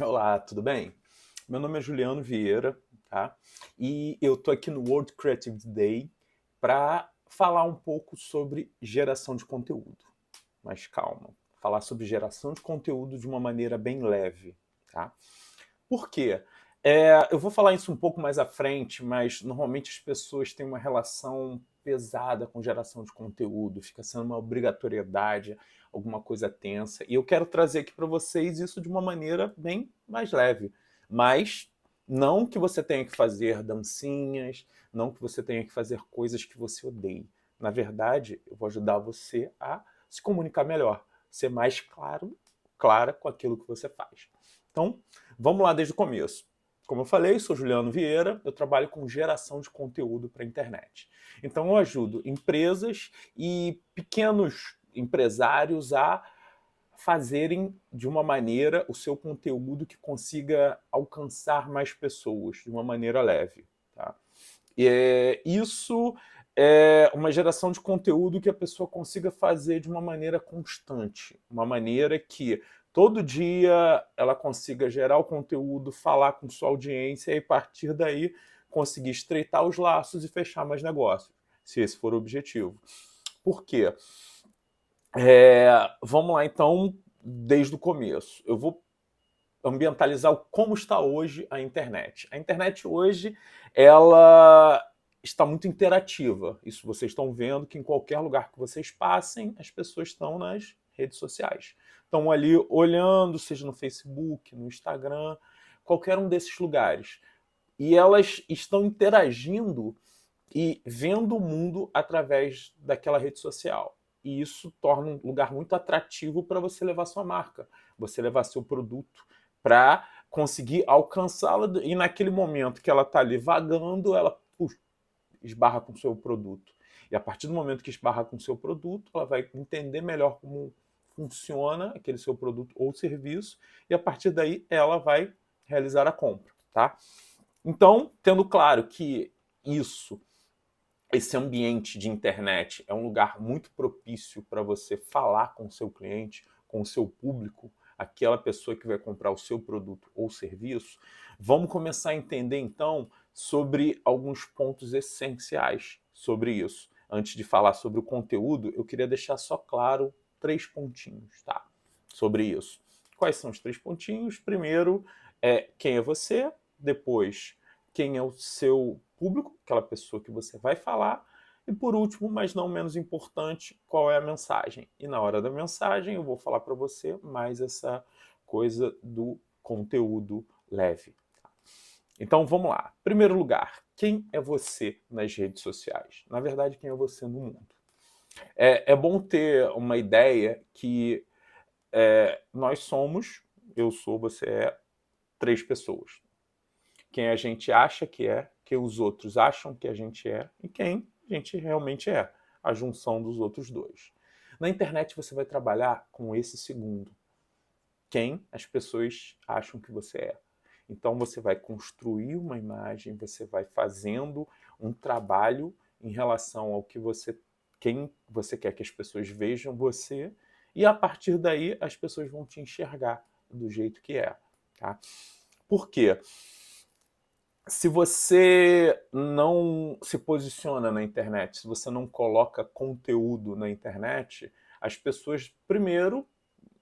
Olá, tudo bem? Meu nome é Juliano Vieira, tá? E eu tô aqui no World Creative Day para falar um pouco sobre geração de conteúdo. Mas calma, falar sobre geração de conteúdo de uma maneira bem leve, tá? Por quê? Eu vou falar isso um pouco mais à frente, mas normalmente as pessoas têm uma relação pesada com geração de conteúdo, fica sendo uma obrigatoriedade, alguma coisa tensa. E eu quero trazer aqui para vocês isso de uma maneira bem mais leve. Mas não que você tenha que fazer dancinhas, não que você tenha que fazer coisas que você odeie. Na verdade, eu vou ajudar você a se comunicar melhor, ser mais claro, clara com aquilo que você faz. Então, vamos lá desde o começo. Como eu falei, sou Juliano Vieira, eu trabalho com geração de conteúdo para a internet. Então eu ajudo empresas e pequenos empresários a fazerem de uma maneira o seu conteúdo que consiga alcançar mais pessoas de uma maneira leve. Tá? Isso é uma geração de conteúdo que a pessoa consiga fazer de uma maneira constante, uma maneira que todo dia ela consiga gerar o conteúdo, falar com sua audiência e a partir daí conseguir estreitar os laços e fechar mais negócios, se esse for o objetivo. Por quê? Vamos lá então, desde o começo. Eu vou ambientalizar como está hoje a internet. A internet hoje, ela está muito interativa. Isso vocês estão vendo que em qualquer lugar que vocês passem, as pessoas estão nas redes sociais. Estão ali olhando, seja no Facebook, no Instagram, qualquer um desses lugares. E elas estão interagindo e vendo o mundo através daquela rede social. E isso torna um lugar muito atrativo para você levar sua marca, você levar seu produto para conseguir alcançá-la. E naquele momento que ela está ali vagando, ela esbarra com o seu produto. E a partir do momento que esbarra com o seu produto, ela vai entender melhor como funciona aquele seu produto ou serviço, e a partir daí ela vai realizar a compra. Tá? Então, tendo claro que isso esse ambiente de internet é um lugar muito propício para você falar com o seu cliente, com o seu público, aquela pessoa que vai comprar o seu produto ou serviço, vamos começar a entender então sobre alguns pontos essenciais sobre isso. Antes de falar sobre o conteúdo, eu queria deixar só claro 3 pontinhos, tá? Sobre isso. Quais são os 3 pontinhos? Primeiro, quem é você, depois quem é o seu público, aquela pessoa que você vai falar, e por último, mas não menos importante, qual é a mensagem. E na hora da mensagem eu vou falar para você mais essa coisa do conteúdo leve. Então vamos lá. Primeiro lugar, quem é você nas redes sociais? Na verdade, quem é você no mundo? É bom ter uma ideia que nós somos, eu sou, você é, 3 pessoas. Quem a gente acha que é, quem os outros acham que a gente é e quem a gente realmente é, a junção dos outros dois. Na internet você vai trabalhar com esse segundo, quem as pessoas acham que você é. Então você vai construir uma imagem, você vai fazendo um trabalho em relação ao que você, quem você quer que as pessoas vejam você, e a partir daí as pessoas vão te enxergar do jeito que é. Tá? Por quê? Se você não se posiciona na internet, se você não coloca conteúdo na internet, as pessoas, primeiro,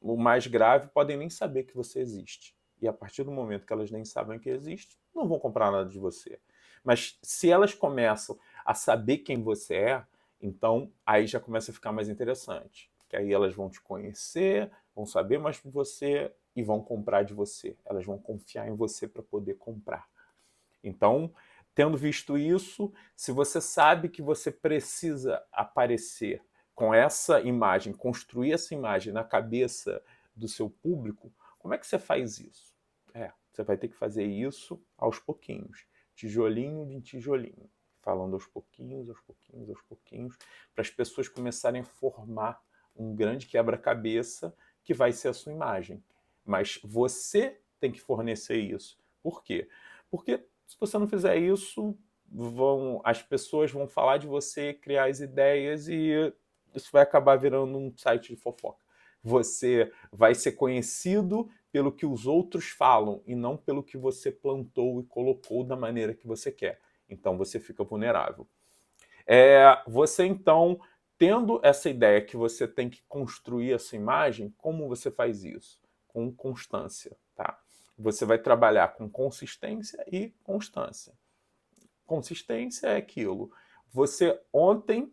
o mais grave, podem nem saber que você existe. E a partir do momento que elas nem sabem que existe, não vão comprar nada de você. Mas se elas começam a saber quem você é, então aí já começa a ficar mais interessante. Que aí elas vão te conhecer, vão saber mais de você e vão comprar de você. Elas vão confiar em você para poder comprar. Então, tendo visto isso, se você sabe que você precisa aparecer com essa imagem, construir essa imagem na cabeça do seu público, como é que você faz isso? Você vai ter que fazer isso aos pouquinhos, tijolinho de tijolinho, falando aos pouquinhos, aos pouquinhos, aos pouquinhos, para as pessoas começarem a formar um grande quebra-cabeça que vai ser a sua imagem. Mas você tem que fornecer isso. Por quê? Porque se você não fizer isso, as pessoas vão falar de você, criar as ideias e isso vai acabar virando um site de fofoca. Você vai ser conhecido pelo que os outros falam e não pelo que você plantou e colocou da maneira que você quer. Então você fica vulnerável. Você então, tendo essa ideia que você tem que construir essa imagem, como você faz isso? Com constância, tá? Você vai trabalhar com consistência e constância. Consistência é aquilo. Você ontem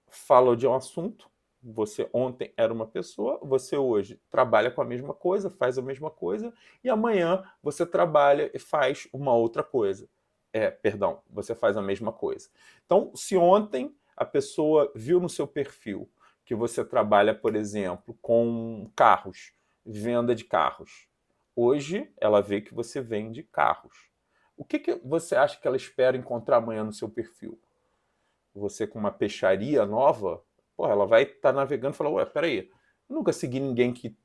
falou de um assunto, você ontem era uma pessoa, você hoje trabalha com a mesma coisa, faz a mesma coisa, e amanhã você trabalha e faz uma outra coisa. Perdão, você faz a mesma coisa. Então, se ontem a pessoa viu no seu perfil que você trabalha, por exemplo, com carros, venda de carros, hoje ela vê que você vende carros. O que você acha que ela espera encontrar amanhã no seu perfil? Você com uma peixaria nova, pô, ela vai estar navegando e falar, ué, peraí, eu nunca segui ninguém que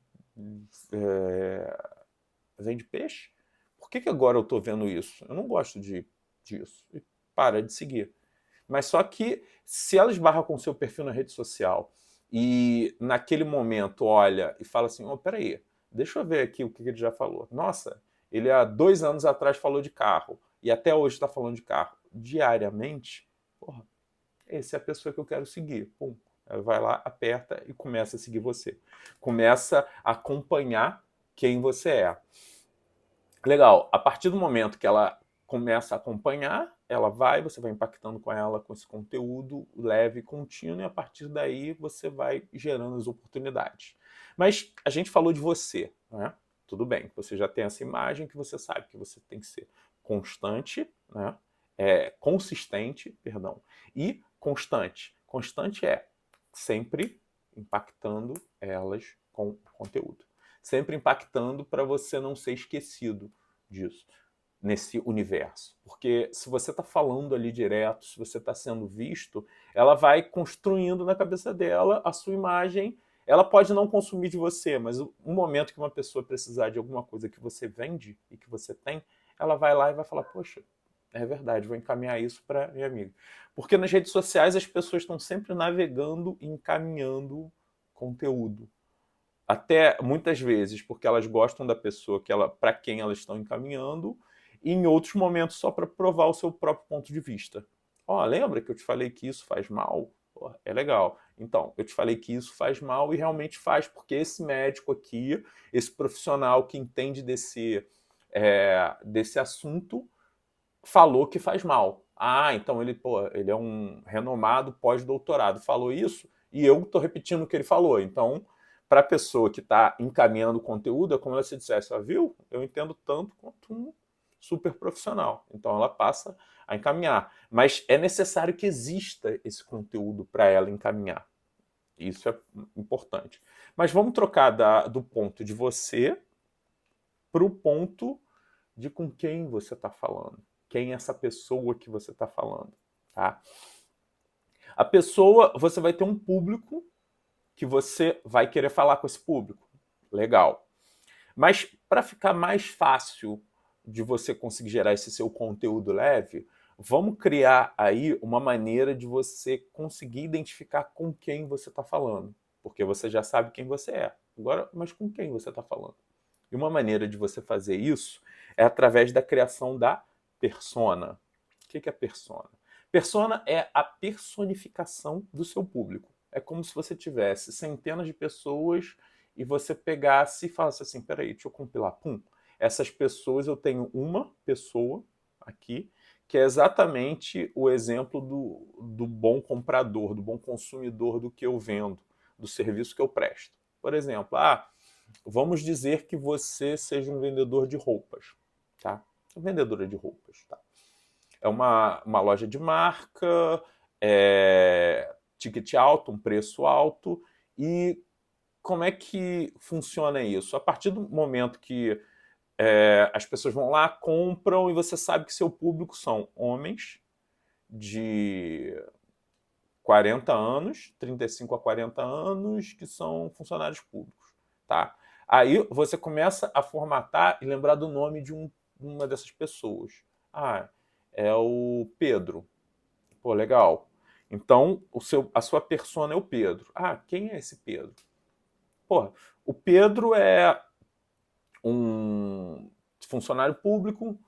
vende peixe? Por que agora eu estou vendo isso? Eu não gosto disso. E para de seguir. Mas só que se ela esbarra com o seu perfil na rede social e naquele momento olha e fala assim, oh, peraí, deixa eu ver aqui o que ele já falou. Nossa, ele há 2 anos atrás falou de carro e até hoje está falando de carro diariamente, porra, essa é a pessoa que eu quero seguir. Pum. Ela vai lá, aperta e começa a seguir você. Começa a acompanhar quem você é. Legal. A partir do momento que ela começa a acompanhar, você vai impactando com ela com esse conteúdo leve e contínuo, e a partir daí você vai gerando as oportunidades. Mas a gente falou de você, né? Tudo bem, você já tem essa imagem que você sabe que você tem que ser constante, né? Consistente, perdão, e constante. Constante é sempre impactando elas com conteúdo. Sempre impactando para você não ser esquecido disso, nesse universo. Porque se você está falando ali direto, se você está sendo visto, ela vai construindo na cabeça dela a sua imagem. Ela pode não consumir de você, mas um momento que uma pessoa precisar de alguma coisa que você vende e que você tem, ela vai lá e vai falar, poxa, é verdade, vou encaminhar isso para minha amiga. Porque nas redes sociais as pessoas estão sempre navegando e encaminhando conteúdo. Até muitas vezes porque elas gostam da pessoa para quem elas estão encaminhando, e em outros momentos só para provar o seu próprio ponto de vista. Lembra que eu te falei que isso faz mal? É legal. Então, eu te falei que isso faz mal e realmente faz, porque esse médico aqui, esse profissional que entende desse assunto, falou que faz mal. Então ele é um renomado pós-doutorado, falou isso, e eu estou repetindo o que ele falou. Então, para a pessoa que está encaminhando o conteúdo, é como se você dissesse, viu? Eu entendo tanto quanto um super profissional. Então ela passa a encaminhar. Mas é necessário que exista esse conteúdo para ela encaminhar. Isso é importante. Mas vamos trocar do ponto de você para o ponto de com quem você está falando. Quem é essa pessoa que você está falando, tá? A pessoa, você vai ter um público que você vai querer falar com esse público. Legal. Mas para ficar mais fácil de você conseguir gerar esse seu conteúdo leve, vamos criar aí uma maneira de você conseguir identificar com quem você está falando. Porque você já sabe quem você é. Agora, mas com quem você está falando? E uma maneira de você fazer isso é através da criação da persona. O que é persona? Persona é a personificação do seu público. É como se você tivesse centenas de pessoas e você pegasse e falasse assim, peraí, deixa eu compilar. Pum. Essas pessoas, eu tenho uma pessoa aqui que é exatamente o exemplo do bom comprador, do bom consumidor do que eu vendo, do serviço que eu presto. Por exemplo, vamos dizer que você seja um vendedor de roupas, tá? Vendedora de roupas, tá? É uma loja de marca, ticket alto, um preço alto. E como é que funciona isso? A partir do momento que as pessoas vão lá, compram, e você sabe que seu público são homens de 40 anos, 35 a 40 anos, que são funcionários públicos, tá? Aí você começa a formatar e lembrar do nome de uma dessas pessoas. É o Pedro. Pô, legal. Então, a sua persona é o Pedro. Quem é esse Pedro? Pô, o Pedro é um funcionário público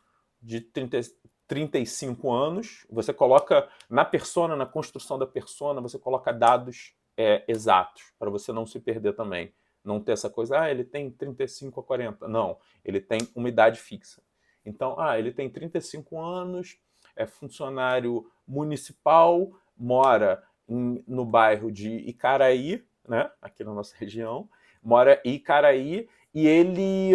de 35 anos, você coloca na persona, na construção da persona, você coloca dados exatos, para você não se perder também. Não ter essa coisa, ele tem 35 a 40. Não, ele tem uma idade fixa. Então, ele tem 35 anos, é funcionário municipal, mora no bairro de Icaraí, né, aqui na nossa região, mora em Icaraí, e ele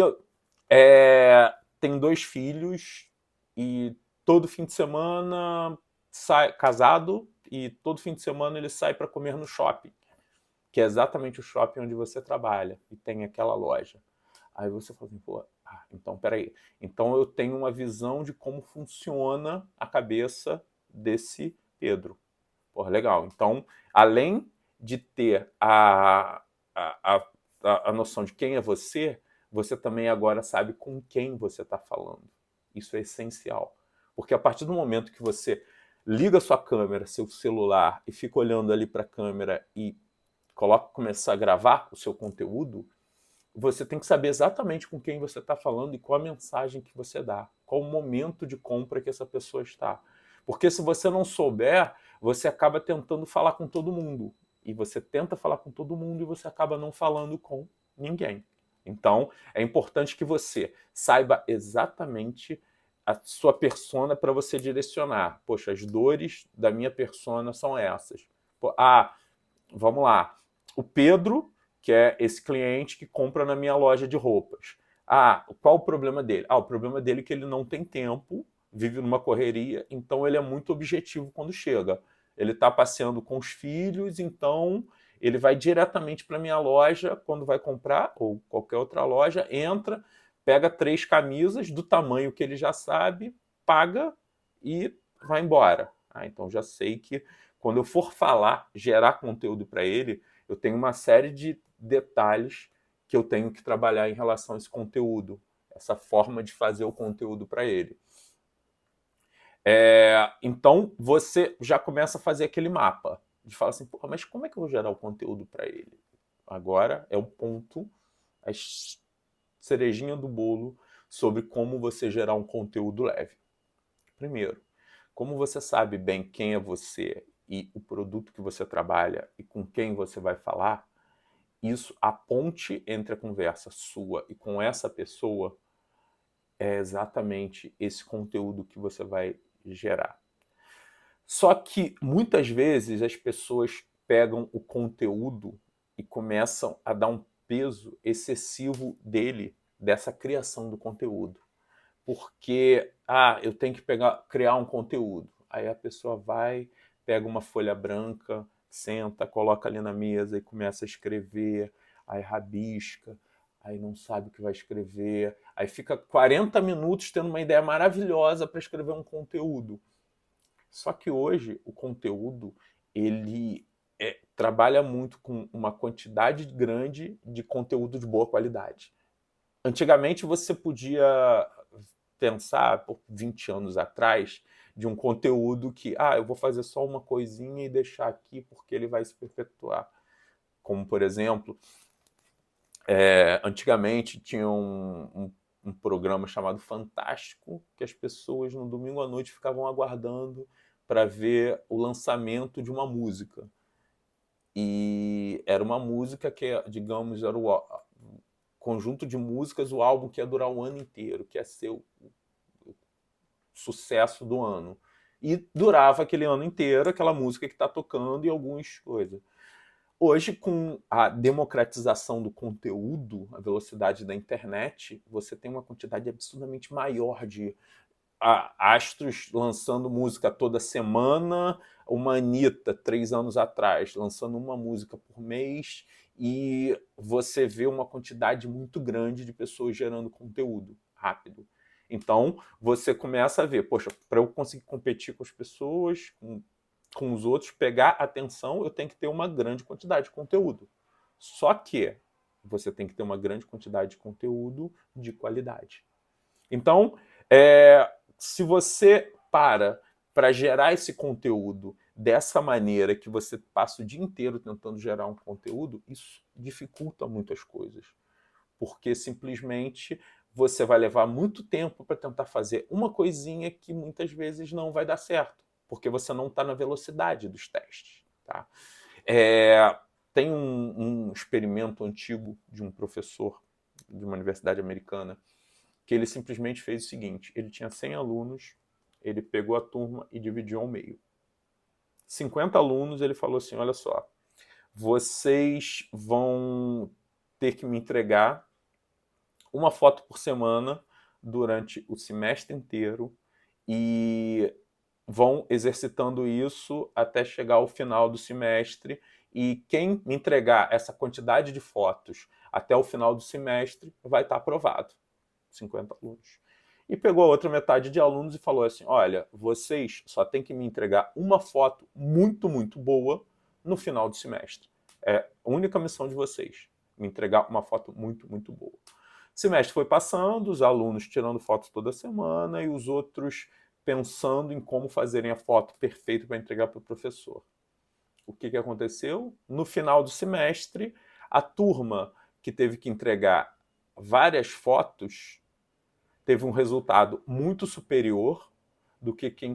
tem 2 filhos e todo fim de semana sai casado e todo fim de semana ele sai para comer no shopping, que é exatamente o shopping onde você trabalha e tem aquela loja. Aí você fala assim, pô, então peraí. Então eu tenho uma visão de como funciona a cabeça desse Pedro. Pô, legal. Então, além de ter a, a noção de quem é você, você também agora sabe com quem você está falando. Isso é essencial. Porque a partir do momento que você liga sua câmera, seu celular, e fica olhando ali para a câmera e começa a gravar o seu conteúdo, você tem que saber exatamente com quem você está falando e qual a mensagem que você dá, qual o momento de compra que essa pessoa está. Porque se você não souber, você acaba tentando falar com todo mundo. E você tenta falar com todo mundo e você acaba não falando com ninguém. Então, é importante que você saiba exatamente a sua persona para você direcionar. Poxa, as dores da minha persona são essas. Vamos lá. O Pedro, que é esse cliente que compra na minha loja de roupas. Qual o problema dele? O problema dele é que ele não tem tempo, vive numa correria, então ele é muito objetivo quando chega. Ele está passeando com os filhos, então ele vai diretamente para a minha loja quando vai comprar, ou qualquer outra loja, entra, pega 3 camisas do tamanho que ele já sabe, paga e vai embora. Então já sei que quando eu for falar, gerar conteúdo para ele, eu tenho uma série de detalhes que eu tenho que trabalhar em relação a esse conteúdo, essa forma de fazer o conteúdo para ele. Então, você já começa a fazer aquele mapa, de falar assim, mas como é que eu vou gerar o conteúdo para ele? Agora é o ponto, a cerejinha do bolo sobre como você gerar um conteúdo leve. Primeiro, como você sabe bem quem é você e o produto que você trabalha e com quem você vai falar, a ponte entre a conversa sua e com essa pessoa é exatamente esse conteúdo que você vai gerar. Só que muitas vezes as pessoas pegam o conteúdo e começam a dar um peso excessivo dessa criação do conteúdo. Porque, eu tenho que criar um conteúdo. Aí a pessoa vai, pega uma folha branca, senta, coloca ali na mesa e começa a escrever, aí rabisca, aí não sabe o que vai escrever, aí fica 40 minutos tendo uma ideia maravilhosa para escrever um conteúdo. Só que hoje o conteúdo, ele trabalha muito com uma quantidade grande de conteúdo de boa qualidade. Antigamente você podia pensar, por 20 anos atrás, de um conteúdo que, eu vou fazer só uma coisinha e deixar aqui porque ele vai se perpetuar. Como, por exemplo, antigamente tinha um programa chamado Fantástico, que as pessoas no domingo à noite ficavam aguardando para ver o lançamento de uma música. E era uma música que, digamos, era o conjunto de músicas, o álbum que ia durar o ano inteiro, que ia ser o sucesso do ano. E durava aquele ano inteiro, aquela música que está tocando e algumas coisas. Hoje, com a democratização do conteúdo, a velocidade da internet, você tem uma quantidade absurdamente maior de astros lançando música toda semana, uma Anitta, 3 anos atrás, lançando uma música por mês, e você vê uma quantidade muito grande de pessoas gerando conteúdo rápido. Então, você começa a ver, poxa, para eu conseguir competir com as pessoas, com os outros, pegar atenção, eu tenho que ter uma grande quantidade de conteúdo. Só que você tem que ter uma grande quantidade de conteúdo de qualidade. Então, se você para gerar esse conteúdo dessa maneira, que você passa o dia inteiro tentando gerar um conteúdo, isso dificulta muito as coisas. porque simplesmente você vai levar muito tempo para tentar fazer uma coisinha que muitas vezes não vai dar certo, porque você não está na velocidade dos testes. Tá? Tem um experimento antigo de um professor de uma universidade americana que ele simplesmente fez o seguinte: ele tinha 100 alunos, ele pegou a turma e dividiu ao meio. 50 alunos, ele falou assim: olha só, vocês vão ter que me entregar uma foto por semana durante o semestre inteiro e vão exercitando isso até chegar ao final do semestre, e quem me entregar essa quantidade de fotos até o final do semestre vai estar aprovado. 50 alunos. E pegou a outra metade de alunos e falou assim: olha, vocês só têm que me entregar uma foto muito, muito boa no final do semestre. É a única missão de vocês, me entregar uma foto muito, muito boa. O semestre foi passando, os alunos tirando fotos toda semana e os outros pensando em como fazerem a foto perfeita para entregar para o professor. O que aconteceu? No final do semestre, a turma que teve que entregar várias fotos teve um resultado muito superior do que quem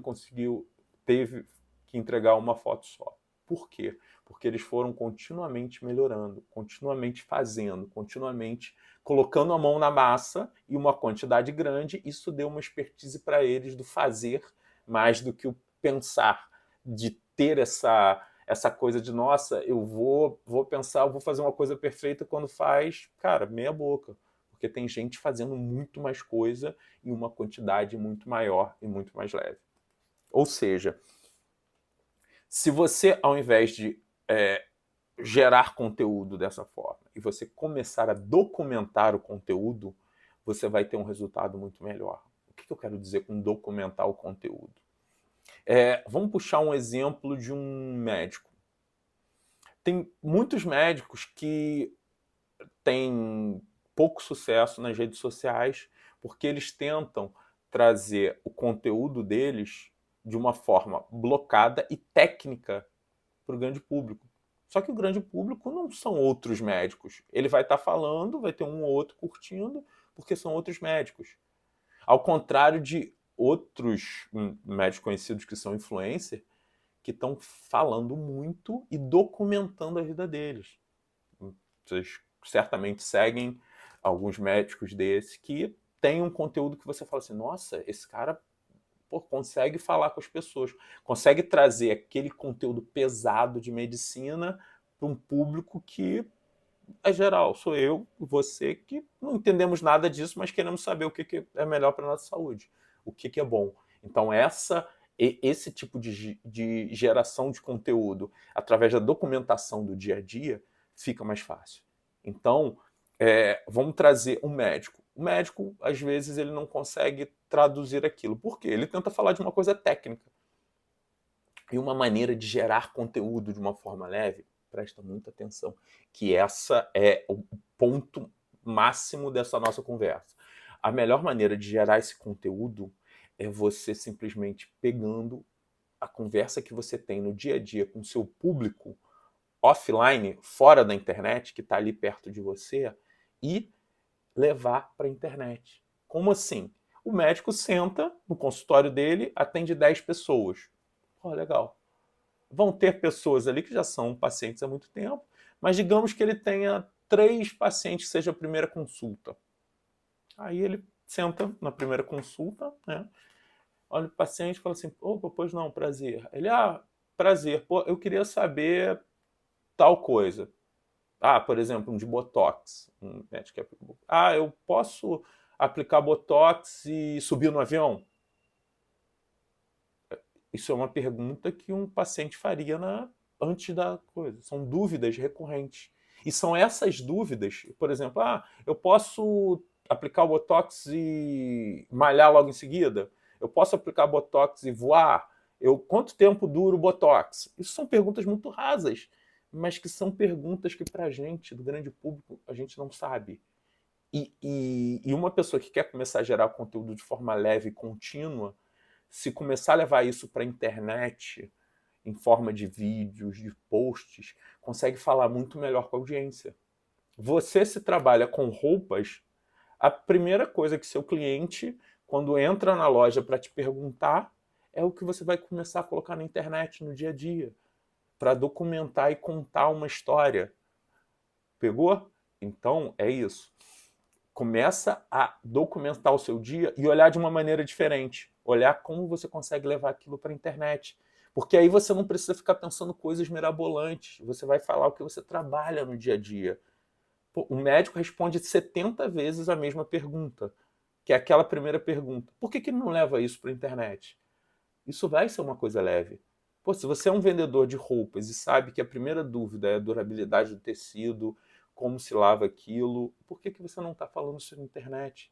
teve que entregar uma foto só. Por quê? Porque eles foram continuamente melhorando, continuamente fazendo, continuamente colocando a mão na massa, e uma quantidade grande. Isso deu uma expertise para eles do fazer mais do que o pensar, de ter essa coisa de, nossa, eu vou pensar, eu vou fazer uma coisa perfeita, quando faz, cara, meia boca. Porque tem gente fazendo muito mais coisa em uma quantidade muito maior e muito mais leve. Ou seja, se você, ao invés de gerar conteúdo dessa forma e você começar a documentar o conteúdo, você vai ter um resultado muito melhor. O que eu quero dizer com documentar o conteúdo? Vamos puxar um exemplo de um médico. Tem muitos médicos que têm pouco sucesso nas redes sociais porque eles tentam trazer o conteúdo deles de uma forma blocada e técnica para o grande público. Só que o grande público não são outros médicos. Ele vai estar falando, vai ter um ou outro curtindo, porque são outros médicos. Ao contrário de outros médicos conhecidos que são influencers, que estão falando muito e documentando a vida deles. Vocês certamente seguem alguns médicos desses que têm um conteúdo que você fala assim: nossa, esse cara consegue falar com as pessoas, consegue trazer aquele conteúdo pesado de medicina para um público que é geral. Sou eu e você que não entendemos nada disso, mas queremos saber o que é melhor para a nossa saúde, o que é bom. Então esse tipo de geração de conteúdo através da documentação do dia a dia fica mais fácil. Então, vamos trazer um médico. O médico, às vezes, ele não consegue traduzir aquilo. Por quê? Ele tenta falar de uma coisa técnica. E uma maneira de gerar conteúdo de uma forma leve, presta muita atenção, que essa é o ponto máximo dessa nossa conversa. A melhor maneira de gerar esse conteúdo é você simplesmente pegando a conversa que você tem no dia a dia com o seu público offline, fora da internet, que está ali perto de você, e levar para a internet. Como assim? O médico senta no consultório dele, atende 10 pessoas. Oh, legal. Vão ter pessoas ali que já são pacientes há muito tempo, mas digamos que ele tenha 3 pacientes que seja a primeira consulta. Aí ele senta na primeira consulta, né? Olha o paciente e fala assim: opa, pois não, prazer. Ele, prazer, pô, eu queria saber tal coisa. Por exemplo, um de Botox. Um médico que eu posso aplicar Botox e subir no avião? Isso é uma pergunta que um paciente faria antes da coisa. São dúvidas recorrentes. E são essas dúvidas, por exemplo, eu posso aplicar o Botox e malhar logo em seguida? Eu posso aplicar Botox e voar? Quanto tempo dura o Botox? Isso são perguntas muito rasas, mas que são perguntas que, para a gente, do grande público, a gente não sabe. E uma pessoa que quer começar a gerar conteúdo de forma leve e contínua, se começar a levar isso para a internet, em forma de vídeos, de posts, consegue falar muito melhor com a audiência. Você se trabalha com roupas, a primeira coisa que seu cliente, quando entra na loja para te perguntar, é o que você vai começar a colocar na internet no dia a dia, para documentar e contar uma história. Pegou? Então, é isso. Começa a documentar o seu dia e olhar de uma maneira diferente. Olhar como você consegue levar aquilo para a internet. Porque aí você não precisa ficar pensando coisas mirabolantes. Você vai falar o que você trabalha no dia a dia. Pô, o médico responde 70 vezes a mesma pergunta, que é aquela primeira pergunta. Por que não leva isso para a internet? Isso vai ser uma coisa leve. Pô, se você é um vendedor de roupas e sabe que a primeira dúvida é a durabilidade do tecido, como se lava aquilo, por que você não está falando isso na internet?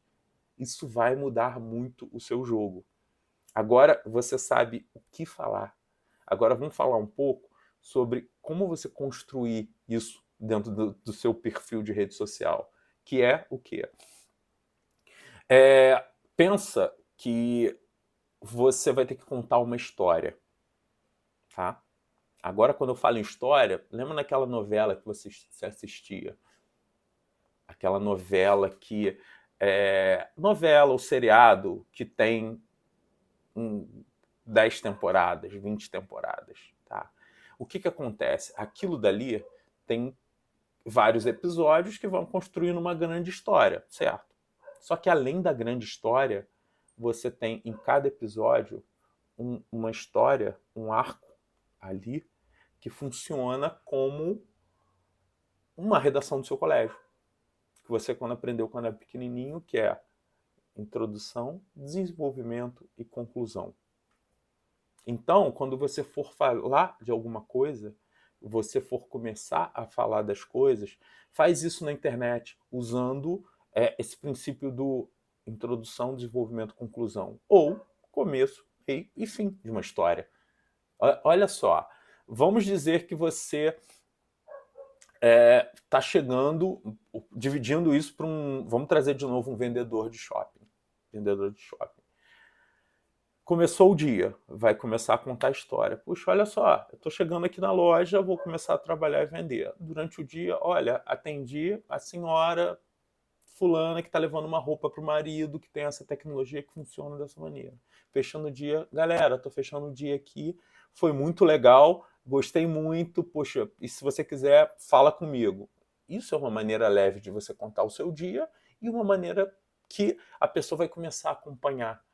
Isso vai mudar muito o seu jogo. Agora você sabe o que falar. Agora vamos falar um pouco sobre como você construir isso dentro do seu perfil de rede social. Que é o quê? Pensa que você vai ter que contar uma história. Tá? Agora, quando eu falo em história, lembra daquela novela que você assistia? Aquela novela que... novela ou seriado que tem 10 temporadas, 20 temporadas. Tá? O que acontece? Aquilo dali tem vários episódios que vão construindo uma grande história, certo? Só que além da grande história, você tem em cada episódio uma história, um arco ali que funciona como uma redação do seu colégio. Que você quando aprendeu quando era pequenininho, que é introdução, desenvolvimento e conclusão. Então, quando você for falar de alguma coisa, você for começar a falar das coisas, faz isso na internet, usando esse princípio do introdução, desenvolvimento, conclusão. Ou começo, meio e fim de uma história. Olha só, vamos dizer que você está chegando, dividindo isso para vamos trazer de novo um vendedor de shopping. Vendedor de shopping. Começou o dia, vai começar a contar a história. Puxa, olha só, eu estou chegando aqui na loja, vou começar a trabalhar e vender. Durante o dia, olha, atendi a senhora fulana que está levando uma roupa para o marido, que tem essa tecnologia que funciona dessa maneira. Fechando o dia, galera, estou fechando o dia aqui, foi muito legal, gostei muito, poxa, e se você quiser, fala comigo. Isso é uma maneira leve de você contar o seu dia e uma maneira que a pessoa vai começar a acompanhar.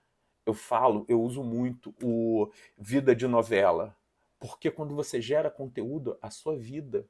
Eu uso muito o vida de novela, porque quando você gera conteúdo, a sua vida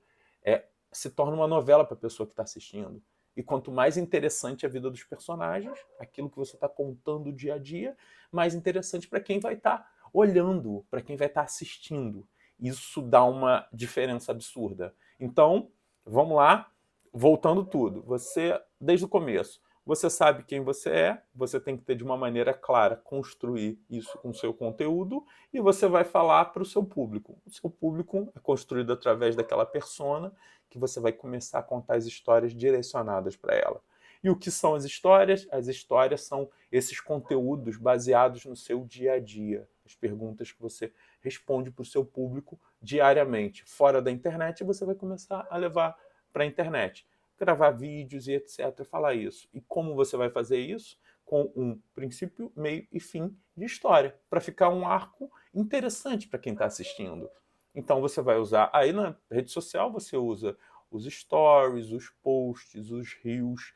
se torna uma novela para a pessoa que está assistindo. E quanto mais interessante a vida dos personagens, aquilo que você está contando dia a dia, mais interessante para quem vai estar olhando, para quem vai estar assistindo. Isso dá uma diferença absurda. Então, vamos lá, voltando tudo. Você, desde o começo, você sabe quem você tem que ter de uma maneira clara, construir isso com o seu conteúdo e você vai falar para o seu público. O seu público é construído através daquela persona que você vai começar a contar as histórias direcionadas para ela. E o que são as histórias? As histórias são esses conteúdos baseados no seu dia a dia, as perguntas que você responde para o seu público diariamente. Fora da internet, você vai começar a levar para a internet. Gravar vídeos e etc. Falar isso. E como você vai fazer isso? Com um princípio, meio e fim de história, para ficar um arco interessante para quem está assistindo. Então você vai usar, aí na rede social você usa os stories, os posts, os reels,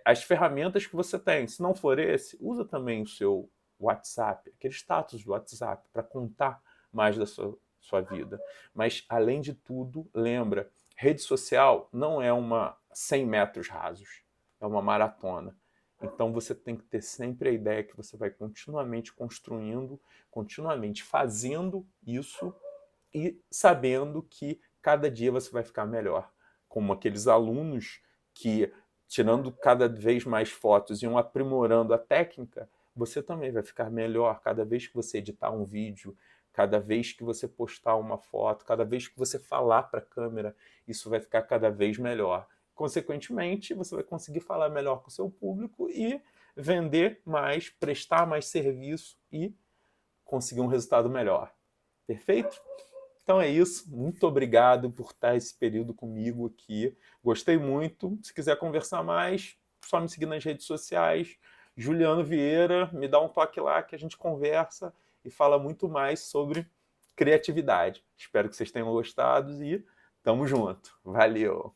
as ferramentas que você tem. Se não for esse, usa também o seu WhatsApp, aquele status do WhatsApp, para contar mais da sua vida. Mas, além de tudo, lembra, rede social não é uma 100 metros rasos, é uma maratona. Então você tem que ter sempre a ideia que você vai continuamente construindo, continuamente fazendo isso e sabendo que cada dia você vai ficar melhor. Como aqueles alunos que, tirando cada vez mais fotos e iam aprimorando a técnica, você também vai ficar melhor cada vez que você editar um vídeo, cada vez que você postar uma foto, cada vez que você falar para a câmera, isso vai ficar cada vez melhor. Consequentemente, você vai conseguir falar melhor com o seu público e vender mais, prestar mais serviço e conseguir um resultado melhor. Perfeito? Então é isso, muito obrigado por estar esse período comigo aqui. Gostei muito. Se quiser conversar mais, só me seguir nas redes sociais. Juliano Vieira, me dá um toque lá que a gente conversa e fala muito mais sobre criatividade. Espero que vocês tenham gostado e tamo junto. Valeu!